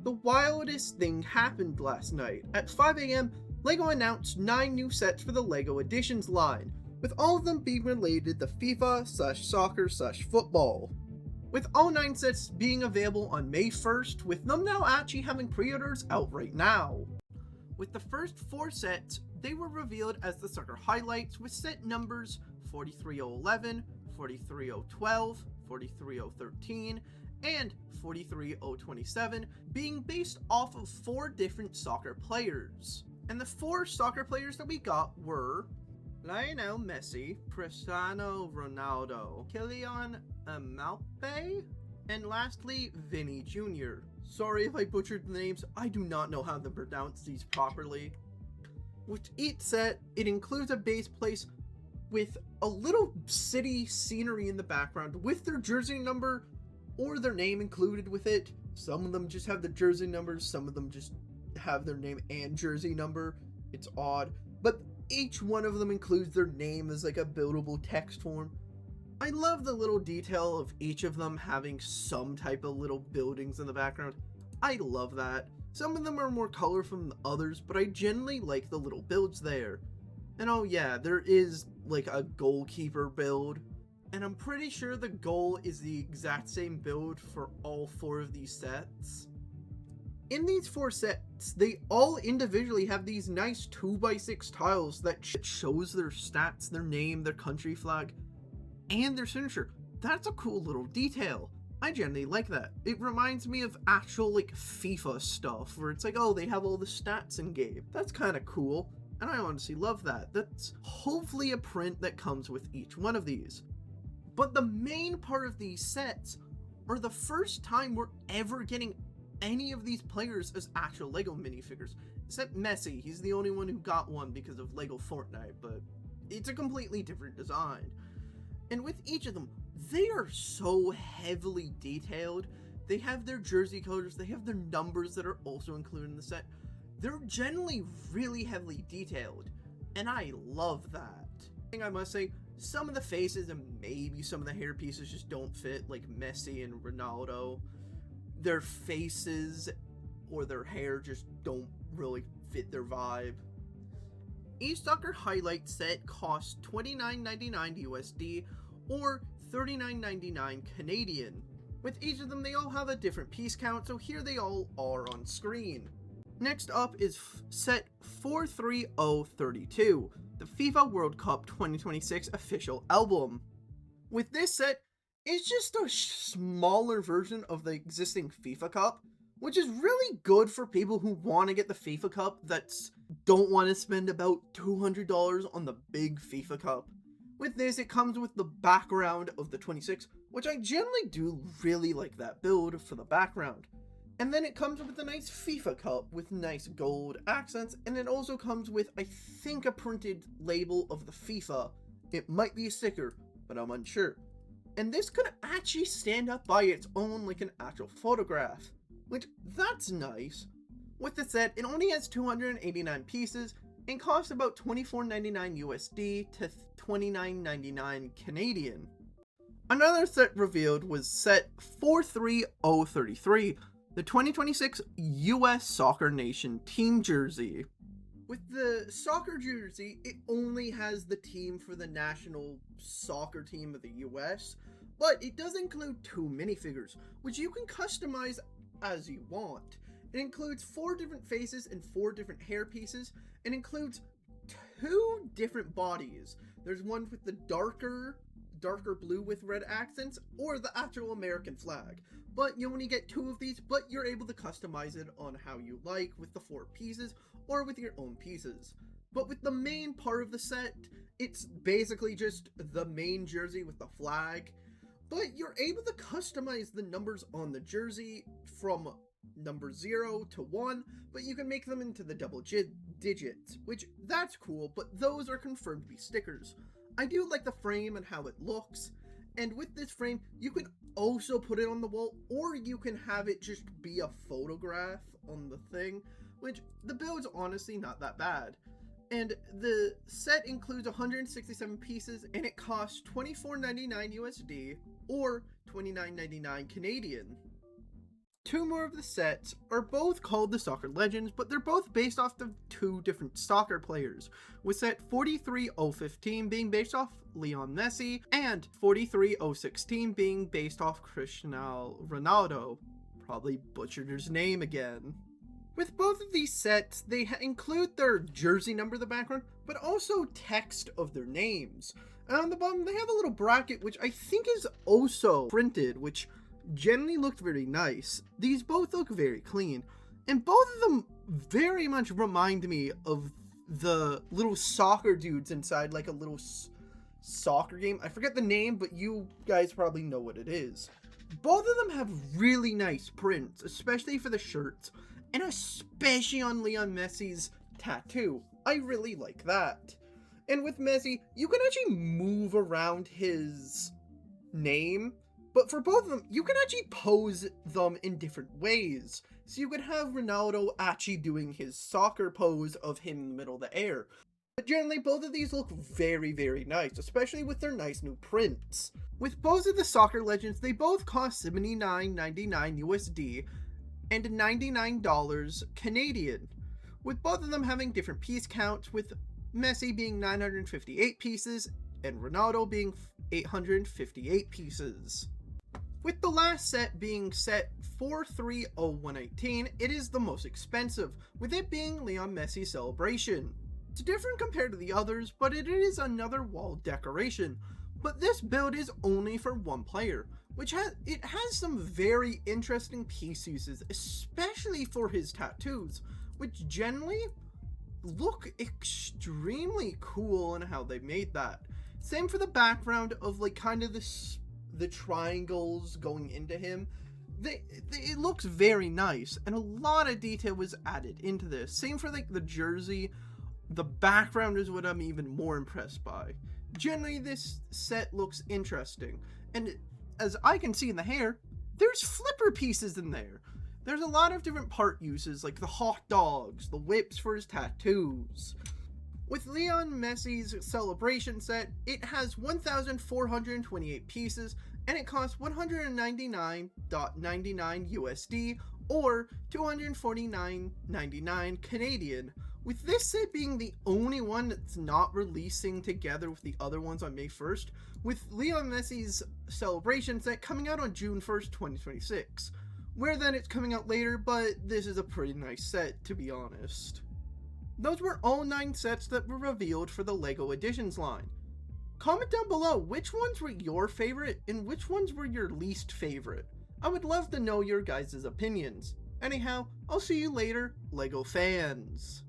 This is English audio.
The wildest thing happened last night. At 5 a.m., LEGO announced 9 new sets for the LEGO Editions line, with all of them being related to FIFA/soccer/football. With all 9 sets being available on May 1st, with them now actually having pre-orders out right now. With the first 4 sets, they were revealed as the soccer highlights, with set numbers 43011, 43012, 43013, and 43027 being based off of 4 different soccer players. And the 4 soccer players that we got were Lionel Messi, Cristiano Ronaldo, Kylian Mbappe, and lastly, Vinny Jr. Sorry if I butchered the names, I do not know how to pronounce these properly. With each set, it includes a base place with a little city scenery in the background with their jersey number or their name included with it. Some of them just have the jersey numbers, some of them just have their name and jersey number. It's odd, but each one of them includes their name as like a buildable text form. I love the little detail of each of them having some type of little buildings in the background. I love that. Some of them are more colorful than others, but I generally like the little builds there. And oh yeah, there is like a goalkeeper build, and I'm pretty sure the goal is the exact same build for all 4 of these sets. In these 4 sets, they all individually have these nice 2x6 tiles that shows their stats, their name, their country flag, and their signature. That's a cool little detail. I generally like that. It reminds me of actual like FIFA stuff where it's like, oh, they have all the stats in game. That's kind of cool, and I honestly love that. That's hopefully a print that comes with each one of these. But the main part of these sets are the first time we're ever getting any of these players as actual LEGO minifigures, except Messi. He's the only one who got one because of LEGO Fortnite, but it's a completely different design. And with each of them, they are so heavily detailed. They have their jersey colors, they have their numbers that are also included in the set. They're generally really heavily detailed, and I love that. I must say, some of the faces and maybe some of the hair pieces just don't fit, like Messi and Ronaldo. Their faces or their hair just don't really fit their vibe. Each soccer highlight set costs $29.99 USD or $39.99 Canadian. With each of them, they all have a different piece count, so here they all are on screen. Next up is set 43032, the FIFA World Cup 2026 official album. With this set, it's just a smaller version of the existing FIFA Cup, which is really good for people who want to get the FIFA Cup that don't want to spend about $200 on the big FIFA Cup. With this, it comes with the background of the 26, which I generally do really like that build for the background. And then it comes with a nice FIFA Cup with nice gold accents, and it also comes with, I think, a printed label of the FIFA. It might be a sticker, but I'm unsure. And this could actually stand up by its own like an actual photograph, which that's nice. With the set, it only has 289 pieces and costs about $24.99 USD to $29.99 Canadian. Another set revealed was set 43033, the 2026 US Soccer Nation team jersey. With the soccer jersey, it only has the team for the national soccer team of the US, but it does include 2 minifigures, which you can customize as you want. It includes 4 different faces and 4 different hair pieces, and includes 2 different bodies. There's one with the darker blue with red accents, or the actual American flag. But you only get 2 of these, but you're able to customize it on how you like with the 4 pieces, or with your own pieces. But with the main part of the set, it's basically just the main jersey with the flag, but you're able to customize the numbers on the jersey from number 0 to 1, but you can make them into the double digits, which that's cool, but those are confirmed to be stickers. I do like the frame and how it looks, and with this frame, you can also put it on the wall, or you can have it just be a photograph on the thing, which the build's honestly not that bad. And the set includes 167 pieces, and it costs $24.99 USD or $29.99 Canadian. Two more of the sets are both called the Soccer Legends, but they're both based off of two different soccer players, with set 43015 being based off Lionel Messi and 43016 being based off Cristiano Ronaldo. Probably butchered his name again. With both of these sets, they include their jersey number in the background, but also text of their names. And on the bottom, they have a little bracket, which I think is also printed, which generally looked very nice. These both look very clean, and both of them very much remind me of the little soccer dudes inside like a little soccer game. I forget the name, but you guys probably know what it is. Both of them have really nice prints, especially for the shirts, and especially on Lionel Messi's tattoo. I really like that. And with Messi, you can actually move around his name, but for both of them, you can actually pose them in different ways. So you could have Ronaldo actually doing his soccer pose of him in the middle of the air. But generally, both of these look very, very nice, especially with their nice new prints. With both of the Soccer Legends, they both cost $79.99 USD and $99 Canadian, with both of them having different piece counts, with Messi being 958 pieces and Ronaldo being 858 pieces. With the last set being set 430-118, it is the most expensive, with it being Lionel Messi Celebration. It's different compared to the others, but it is another wall decoration. But this build is only for one player, which has some very interesting piece uses, especially for his tattoos, which generally look extremely cool in how they made that. Same for the background of like kind of the triangles going into him. It looks very nice, and a lot of detail was added into this. Same for like the jersey. The background is what I'm even more impressed by. Generally, this set looks interesting, and as I can see in the hair, there's flipper pieces in there. There's a lot of different part uses, like the hot dogs, the whips for his tattoos. With Lionel Messi's Celebration set, it has 1,428 pieces, and it costs $199.99 USD, or $249.99 Canadian. With this set being the only one that's not releasing together with the other ones on May 1st, with Lionel Messi's Celebration set coming out on June 1st, 2026. Where then it's coming out later, but this is a pretty nice set, to be honest. Those were all 9 sets that were revealed for the LEGO Editions line. Comment down below which ones were your favorite and which ones were your least favorite. I would love to know your guys' opinions. Anyhow, I'll see you later, LEGO fans.